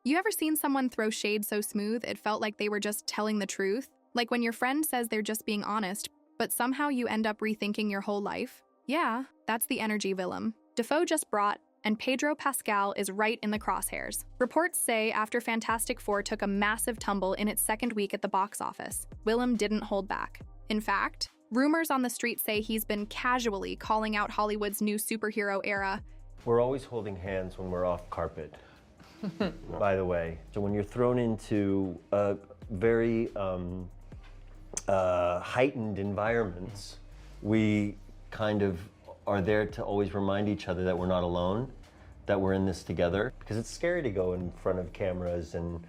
You ever seen someone throw shade so smooth it felt like they were just telling the truth? Like when your friend says they're just being honest, but somehow you end up rethinking your whole life? Yeah, that's the energy Willem Dafoe just brought, and Pedro Pascal is right in the crosshairs. Reports say after Fantastic Four took a massive tumble in its second week at the box office, Willem didn't hold back. In fact, rumors on the street say he's been casually calling out Hollywood's new superhero era. We're always holding hands when we're off carpet, by the way. So when you're thrown into very heightened environments, we kind of are there to always remind each other that we're not alone, that we're in this together. Because it's scary to go in front of cameras and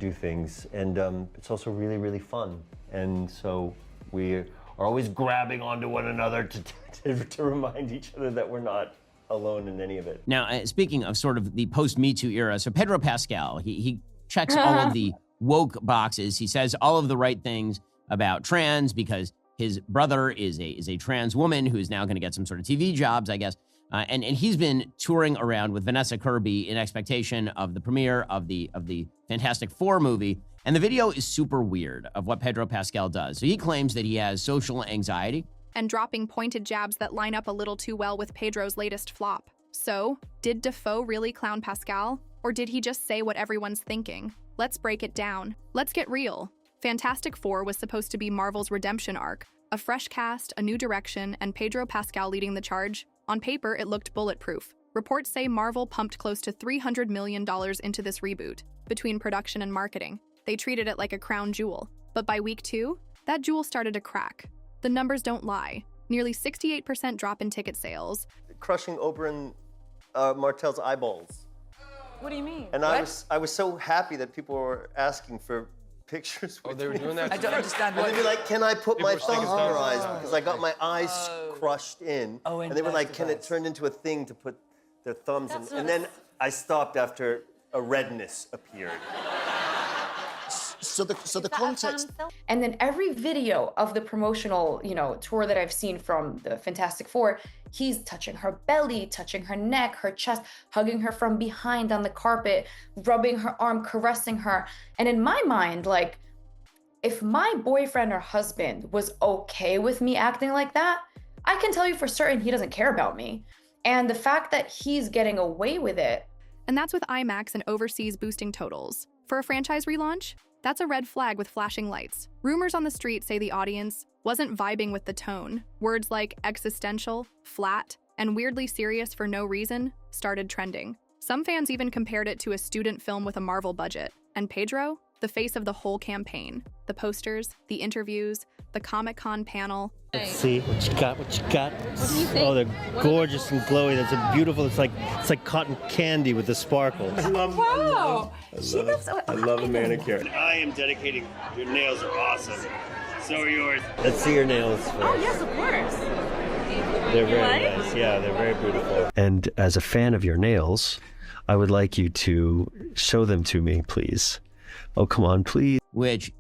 do things. And it's also really, really fun. And so we are always grabbing onto one another to remind each other that we're not alone in any of it. Now, speaking of sort of the post-Me Too era, so Pedro Pascal, he checks all of the woke boxes. He says all of the right things about trans because his brother is a trans woman who is now going to get some sort of TV jobs, I guess. And he's been touring around with Vanessa Kirby in expectation of the premiere of the Fantastic Four movie. And the video is super weird of what Pedro Pascal does. So he claims that he has social anxiety. And dropping pointed jabs that line up a little too well with Pedro's latest flop. So, did Dafoe really clown Pascal? Or did he just say what everyone's thinking? Let's break it down. Let's get real. Fantastic Four was supposed to be Marvel's redemption arc. A fresh cast, a new direction, and Pedro Pascal leading the charge. On paper, it looked bulletproof. Reports say Marvel pumped close to $300 million into this reboot. Between production and marketing, they treated it like a crown jewel. But by week 2, that jewel started to crack. The numbers don't lie. Nearly 68% drop in ticket sales. Crushing Oberyn Martell's eyeballs. What do you mean? And I was so happy that people were asking for pictures with they were doing that? I don't understand And what. they'd be like, can I put my People were thumb sticking in your thumbs. eyes? Because I got my eyes crushed in. Oh, and they were like, that's can the it best. turn into a thing to put their thumbs in? That's And what- then I stopped after a redness appeared. So the context. And then every video of the promotional, tour that I've seen from the Fantastic Four, he's touching her belly, touching her neck, her chest, hugging her from behind on the carpet, rubbing her arm, caressing her. And in my mind, like, if my boyfriend or husband was okay with me acting like that, I can tell you for certain he doesn't care about me. And the fact that he's getting away with it. And that's with IMAX and overseas boosting totals. For a franchise relaunch, that's a red flag with flashing lights. Rumors on the street say the audience wasn't vibing with the tone. Words like existential, flat, and weirdly serious for no reason started trending. Some fans even compared it to a student film with a Marvel budget. And Pedro, the face of the whole campaign. The posters, the interviews, the Comic-Con panel. Let's see what you got, what you got. What do you think? Oh, they're gorgeous and glowy. That's a beautiful, it's like cotton candy with the sparkles. I love I love a manicure. I am dedicating, your nails are awesome. So are yours. Let's see your nails first. Oh, yes, of course. They're very nice. Yeah, they're very beautiful. And as a fan of your nails, I would like you to show them to me, please. Oh, come on, please. Which,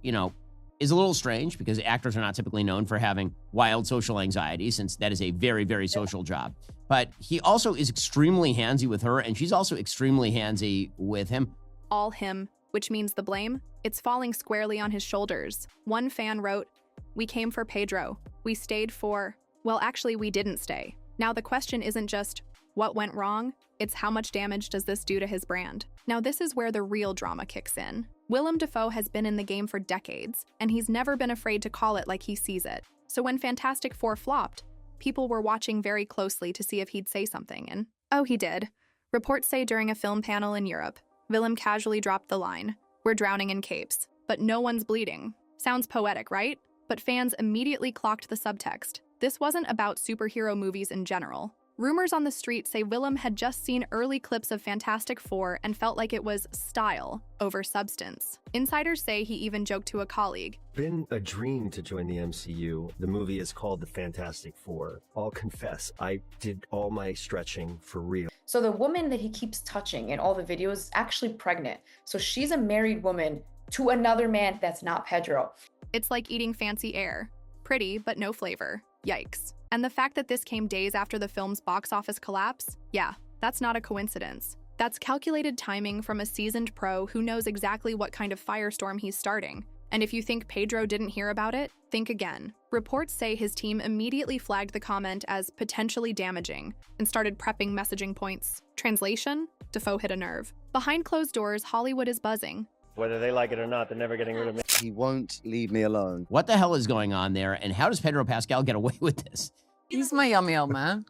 is a little strange because actors are not typically known for having wild social anxiety, since that is a very, very social job. But he also is extremely handsy with her, and she's also extremely handsy with him. All him, which means the blame, it's falling squarely on his shoulders. One fan wrote, "We came for Pedro. We stayed for..." Well, actually, we didn't stay. Now, the question isn't just, what went wrong? It's how much damage does this do to his brand? Now, this is where the real drama kicks in. Willem Dafoe has been in the game for decades, and he's never been afraid to call it like he sees it. So when Fantastic Four flopped, people were watching very closely to see if he'd say something, and oh, he did. Reports say during a film panel in Europe, Willem casually dropped the line, "We're drowning in capes, but no one's bleeding." Sounds poetic, right? But fans immediately clocked the subtext. This wasn't about superhero movies in general. Rumors on the street say Willem had just seen early clips of Fantastic Four and felt like it was style over substance. Insiders say he even joked to a colleague. Been a dream to join the MCU. The movie is called The Fantastic Four. I'll confess, I did all my stretching for real. So the woman that he keeps touching in all the videos is actually pregnant. So she's a married woman to another man that's not Pedro. It's like eating fancy air. Pretty, but no flavor. Yikes. And the fact that this came days after the film's box office collapse? Yeah, that's not a coincidence. That's calculated timing from a seasoned pro who knows exactly what kind of firestorm he's starting. And if you think Pedro didn't hear about it, think again. Reports say his team immediately flagged the comment as potentially damaging and started prepping messaging points. Translation? Dafoe hit a nerve. Behind closed doors, Hollywood is buzzing. Whether they like it or not, they're never getting rid of me. He won't leave me alone. What the hell is going on there, and how does Pedro Pascal get away with this? He's my yummy old man.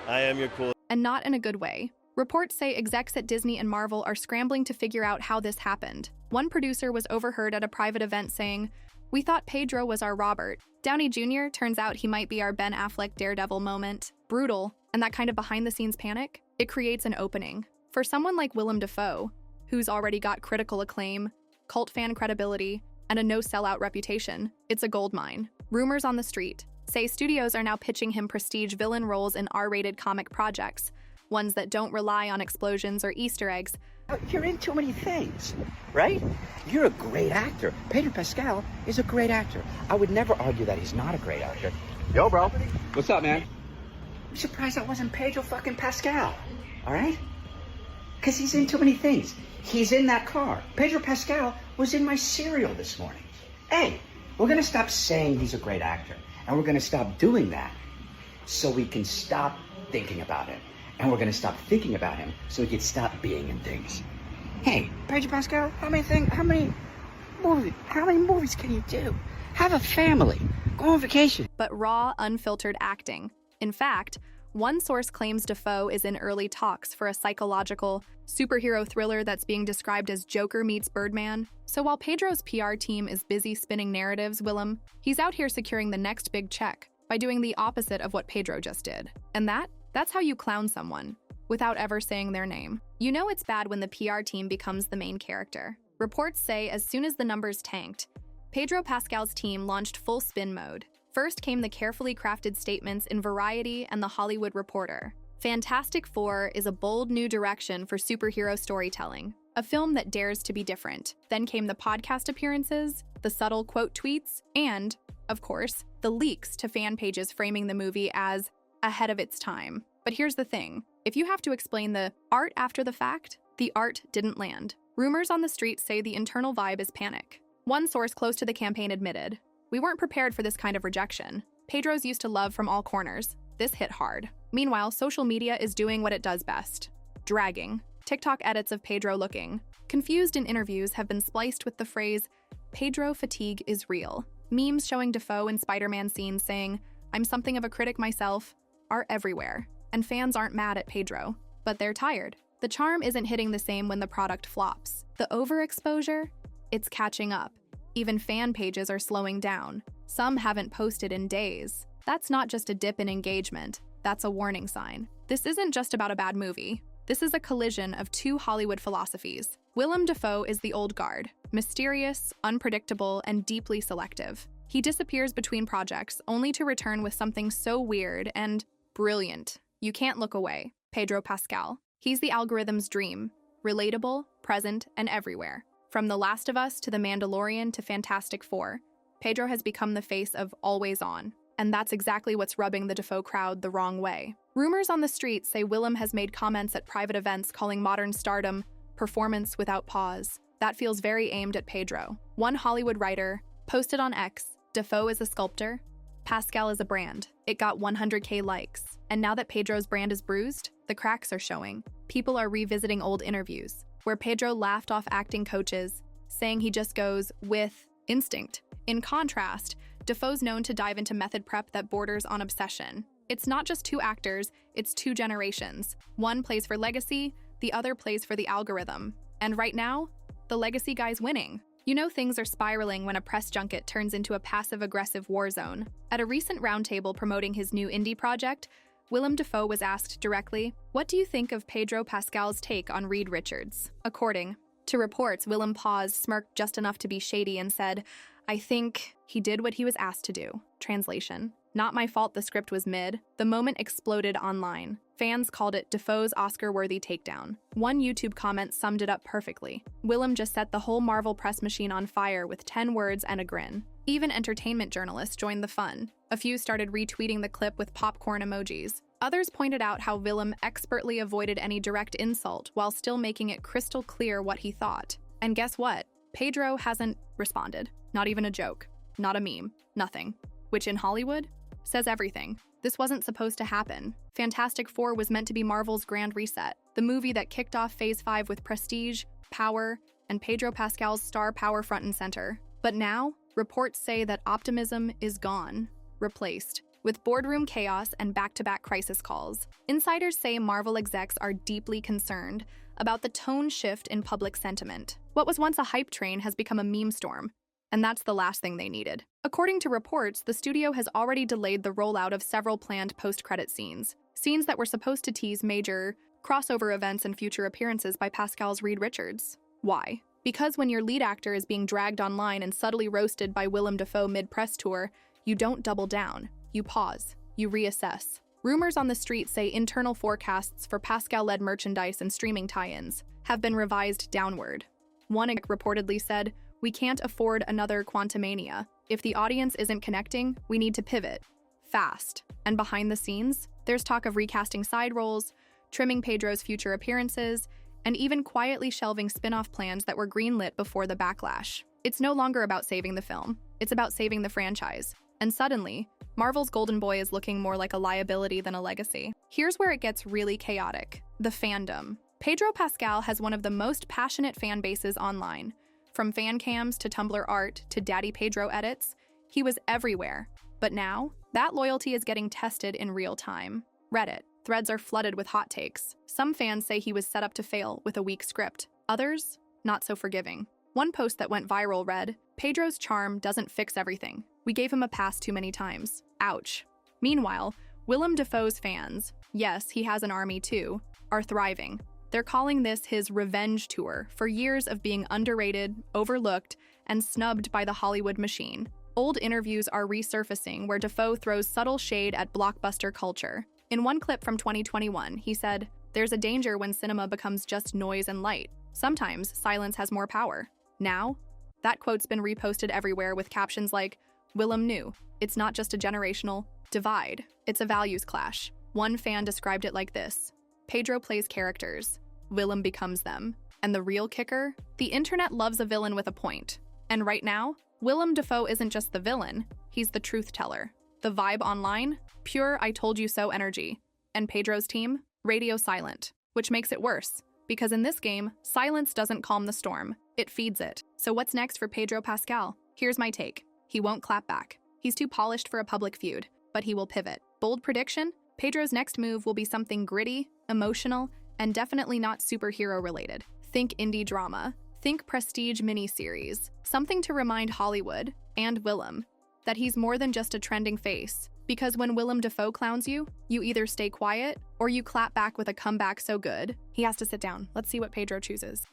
I am your cool. And not in a good way. Reports say execs at Disney and Marvel are scrambling to figure out how this happened. One producer was overheard at a private event saying, "We thought Pedro was our Robert. Downey Jr. turns out he might be our Ben Affleck Daredevil moment." Brutal, and that kind of behind-the-scenes panic, it creates an opening. For someone like Willem Dafoe, who's already got critical acclaim, cult fan credibility, and a no-sellout reputation, it's a goldmine. Rumors on the street say studios are now pitching him prestige villain roles in R-rated comic projects, ones that don't rely on explosions or Easter eggs. You're in too many things, right? You're a great actor. Pedro Pascal is a great actor. I would never argue that he's not a great actor. Yo, bro. What's up, man? I'm surprised that wasn't Pedro fucking Pascal, all right? Because he's in too many things. He's in that car. Pedro Pascal was in my cereal this morning. Hey, we're going to stop saying he's a great actor, and we're going to stop doing that so we can stop thinking about him. And we're going to stop thinking about him so we can stop being in things. Hey, Pedro Pascal, how many movies can you do? Have a family. Go on vacation. But raw, unfiltered acting. In fact, one source claims Dafoe is in early talks for a psychological, superhero thriller that's being described as Joker meets Birdman. So while Pedro's PR team is busy spinning narratives, Willem, he's out here securing the next big check by doing the opposite of what Pedro just did. And that's how you clown someone, without ever saying their name. You know it's bad when the PR team becomes the main character. Reports say as soon as the numbers tanked, Pedro Pascal's team launched full spin mode. First came the carefully crafted statements in Variety and The Hollywood Reporter. Fantastic Four is a bold new direction for superhero storytelling, a film that dares to be different. Then came the podcast appearances, the subtle quote tweets, and, of course, the leaks to fan pages framing the movie as ahead of its time. But here's the thing. If you have to explain the art after the fact, the art didn't land. Rumors on the street say the internal vibe is panic. One source close to the campaign admitted, "We weren't prepared for this kind of rejection. Pedro's used to love from all corners. This hit hard." Meanwhile, social media is doing what it does best. Dragging. TikTok edits of Pedro looking confused in interviews have been spliced with the phrase, "Pedro fatigue is real." Memes showing Dafoe in Spider-Man scenes saying, "I'm something of a critic myself," are everywhere, and fans aren't mad at Pedro, but they're tired. The charm isn't hitting the same when the product flops. The overexposure? It's catching up. Even fan pages are slowing down. Some haven't posted in days. That's not just a dip in engagement, that's a warning sign. This isn't just about a bad movie. This is a collision of two Hollywood philosophies. Willem Dafoe is the old guard, mysterious, unpredictable, and deeply selective. He disappears between projects, only to return with something so weird and brilliant you can't look away. Pedro Pascal. He's the algorithm's dream. Relatable, present, and everywhere. From The Last of Us to The Mandalorian to Fantastic Four, Pedro has become the face of Always On. And that's exactly what's rubbing the Dafoe crowd the wrong way. Rumors on the street say Willem has made comments at private events calling modern stardom performance without pause. That feels very aimed at Pedro. One Hollywood writer posted on X, "Dafoe is a sculptor, Pascal is a brand." It got 100K likes. And now that Pedro's brand is bruised, the cracks are showing. People are revisiting old interviews, where Pedro laughed off acting coaches, saying he just goes with instinct. In contrast, Dafoe's known to dive into method prep that borders on obsession. It's not just two actors, it's two generations. One plays for legacy, the other plays for the algorithm. And right now, the legacy guy's winning. You know things are spiraling when a press junket turns into a passive-aggressive war zone. At a recent roundtable promoting his new indie project, Willem Dafoe was asked directly, "What do you think of Pedro Pascal's take on Reed Richards?" According to reports, Willem paused, smirked just enough to be shady, and said, "I think he did what he was asked to do." Translation: "Not my fault the script was mid." The moment exploded online. Fans called it Dafoe's Oscar-worthy takedown. One YouTube comment summed it up perfectly. Willem just set the whole Marvel press machine on fire with 10 words and a grin. Even entertainment journalists joined the fun. A few started retweeting the clip with popcorn emojis. Others pointed out how Willem expertly avoided any direct insult while still making it crystal clear what he thought. And guess what? Pedro hasn't responded. Not even a joke. Not a meme. Nothing. Which in Hollywood says everything. This wasn't supposed to happen. Fantastic Four was meant to be Marvel's grand reset, the movie that kicked off Phase 5 with prestige, power, and Pedro Pascal's star power front and center. But now, reports say that optimism is gone, replaced with boardroom chaos and back-to-back crisis calls. Insiders say Marvel execs are deeply concerned about the tone shift in public sentiment. What was once a hype train has become a meme storm, and that's the last thing they needed. According to reports, the studio has already delayed the rollout of several planned post-credit scenes that were supposed to tease major crossover events and future appearances by Pascal's Reed Richards. Why? Because when your lead actor is being dragged online and subtly roasted by Willem Dafoe mid-press tour, you don't double down. You pause. You reassess. Rumors on the street say internal forecasts for Pascal-led merchandise and streaming tie-ins have been revised downward. One reportedly said, "We can't afford another Quantumania. If the audience isn't connecting, we need to pivot. Fast." And behind the scenes, there's talk of recasting side roles, trimming Pedro's future appearances, and even quietly shelving spin-off plans that were greenlit before the backlash. It's no longer about saving the film. It's about saving the franchise. And suddenly, Marvel's Golden Boy is looking more like a liability than a legacy. Here's where it gets really chaotic. The fandom. Pedro Pascal has one of the most passionate fan bases online. From fan cams to Tumblr art to Daddy Pedro edits, he was everywhere. But now, that loyalty is getting tested in real time. Reddit. Threads are flooded with hot takes. Some fans say he was set up to fail with a weak script. Others, not so forgiving. One post that went viral read, "Pedro's charm doesn't fix everything. We gave him a pass too many times. Ouch." Meanwhile, Willem Dafoe's fans, yes, he has an army too, are thriving. They're calling this his revenge tour for years of being underrated, overlooked, and snubbed by the Hollywood machine. Old interviews are resurfacing where Dafoe throws subtle shade at blockbuster culture. In one clip from 2021, he said, "There's a danger when cinema becomes just noise and light. Sometimes silence has more power." Now, that quote's been reposted everywhere with captions like, "Willem knew. It's not just a generational divide, it's a values clash." One fan described it like this: "Pedro plays characters. Willem becomes them. And the real kicker? The internet loves a villain with a point. And right now, Willem Dafoe isn't just the villain, he's the truth teller. The vibe online? Pure I told you so energy. And Pedro's team? Radio silent. Which makes it worse, because in this game, silence doesn't calm the storm, it feeds it. So what's next for Pedro Pascal? Here's my take. He won't clap back. He's too polished for a public feud, but he will pivot. Bold prediction? Pedro's next move will be something gritty, emotional, and definitely not superhero related. Think indie drama. Think prestige miniseries. Something to remind Hollywood, and Willem, that he's more than just a trending face. Because when Willem Dafoe clowns you, you either stay quiet, or you clap back with a comeback so good. He has to sit down. Let's see what Pedro chooses.